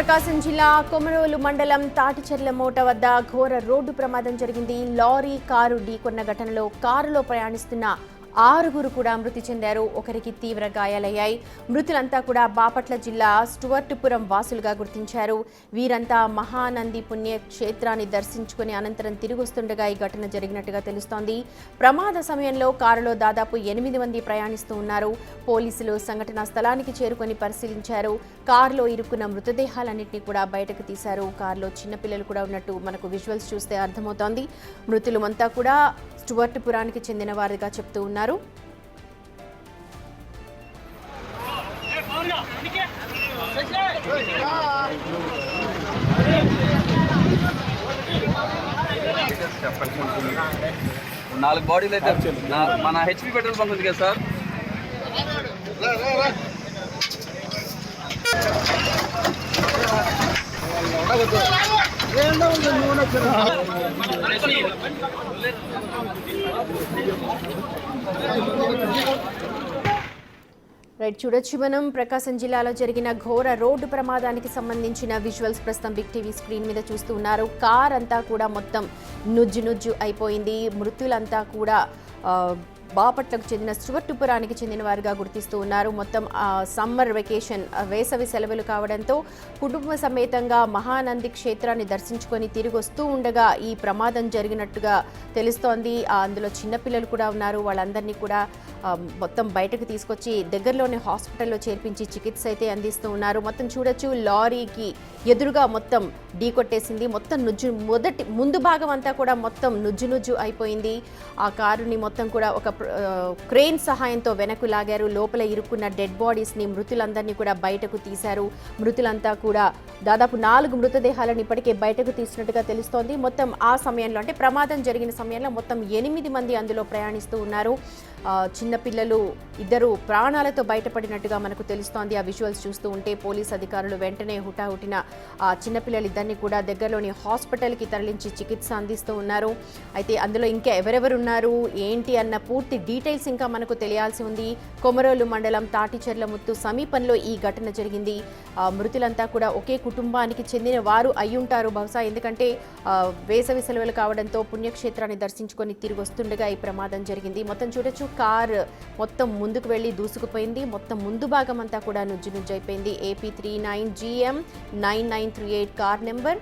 ప్రకాశం జిల్లా కొమరోలు మండలం తాటిచెర్ల మోట వద్ద ఘోర రోడ్డు ప్రమాదం జరిగింది. లారీ కారు ఢీకొన్న ఘటనలో కారులో ప్రయాణిస్తున్న 6 కూడా మృతి చెందారు. ఒకరికి తీవ్ర గాయాలయ్యాయి. మృతులంతా కూడా బాపట్ల జిల్లా స్టువర్టుపురం వాసులుగా గుర్తించారు. వీరంతా మహానంది పుణ్య క్షేత్రాన్ని దర్శించుకుని అనంతరం తిరిగొస్తుండగా ఈ ఘటన జరిగినట్టుగా తెలుస్తోంది. ప్రమాద సమయంలో కారులో దాదాపు 8 మంది ప్రయాణిస్తూ ఉన్నారు. పోలీసులు సంఘటనా స్థలానికి చేరుకొని పరిశీలించారు. కారులో ఇరుక్కున్న మృతదేహాలన్నింటినీ కూడా బయటకు తీశారు. కారులో చిన్నపిల్లలు కూడా ఉన్నట్టు మనకు విజువల్స్ చూస్తే అర్థమవుతోంది. మృతులమంతా కూడా స్టువర్టుపురానికి చెందిన వారిగా చెప్తూ ఉన్నారు. నాలుగు బాడీలు అయితే మన హెచ్పి పెట్రోల్ బంక్ ఉంది కదా సార్. రైట్, చూడొచ్చు మనం ప్రకాశం జిల్లాలో జరిగిన ఘోర రోడ్డు ప్రమాదానికి సంబంధించిన విజువల్స్ ప్రస్తుతం బిగ్ టీవీ స్క్రీన్ మీద చూస్తూ ఉన్నారు. కార్ అంతా కూడా మొత్తం నుజ్జు అయిపోయింది. మృతులంతా కూడా బాపట్లకు చెందిన స్టువర్టుపురానికి చెందిన వారిగా గుర్తిస్తూ ఉన్నారు. మొత్తం సమ్మర్ వెకేషన్ వేసవి సెలవులు కావడంతో కుటుంబ సమేతంగా మహానంది క్షేత్రాన్ని దర్శించుకొని తిరిగి వస్తూ ఉండగా ఈ ప్రమాదం జరిగినట్టుగా తెలుస్తోంది. అందులో చిన్నపిల్లలు కూడా ఉన్నారు. వాళ్ళందరినీ కూడా మొత్తం బయటకు తీసుకొచ్చి దగ్గరలోని హాస్పిటల్లో చేర్పించి చికిత్స అయితే అందిస్తూ ఉన్నారు. మొత్తం చూడొచ్చు, లారీకి ఎదురుగా మొత్తం ఢీకొట్టేసింది. మొత్తం ముందు భాగం అంతా కూడా మొత్తం నుజ్జు అయిపోయింది. ఆ కారుని మొత్తం కూడా ఒక క్రేన్ సహాయంతో వెనక్కు లాగారు. లోపల ఇరుక్కున్న డెడ్ బాడీస్ని మృతులందరినీ కూడా బయటకు తీశారు. మృతులంతా కూడా దాదాపు 4 మృతదేహాలను ఇప్పటికే బయటకు తీసినట్టుగా తెలుస్తోంది. మొత్తం ఆ సమయంలో అంటే ప్రమాదం జరిగిన సమయంలో మొత్తం 8 మంది అందులో ప్రయాణిస్తూ ఉన్నారు. చిన్నపిల్లలు 2 ప్రాణాలతో బయటపడినట్టుగా మనకు తెలుస్తోంది. ఆ విజువల్స్ చూస్తూ ఉంటే పోలీస్ అధికారులు వెంటనే హుటాహుటిన ఆ చిన్నపిల్లలిద్దరినీ కూడా దగ్గరలోని హాస్పిటల్కి తరలించి చికిత్స అందిస్తూ ఉన్నారు. అయితే అందులో ఇంకా ఎవరెవరు ఉన్నారు ఏంటి అన్న పూర్తి డీటెయిల్స్ ఇంకా మనకు తెలియాల్సి ఉంది. కొమరోలు మండలం తాటిచెర్ల ముత్తు సమీపంలో ఈ ఘటన జరిగింది. మృతులంతా కూడా ఒకే కుటుంబానికి చెందిన వారు అయ్యుంటారు బహుశా, ఎందుకంటే వేసవి సెలవులు కావడంతో పుణ్యక్షేత్రాన్ని దర్శించుకొని తిరిగి వస్తుండగా ఈ ప్రమాదం జరిగింది. మొత్తం చూడొచ్చు, కార్ మొత్తం ముందుకు వెళ్ళి దూసుకుపోయింది. మొత్తం ముందు భాగం అంతా కూడా నుజ్జు అయిపోయింది. AP 39 GM 9938 car number.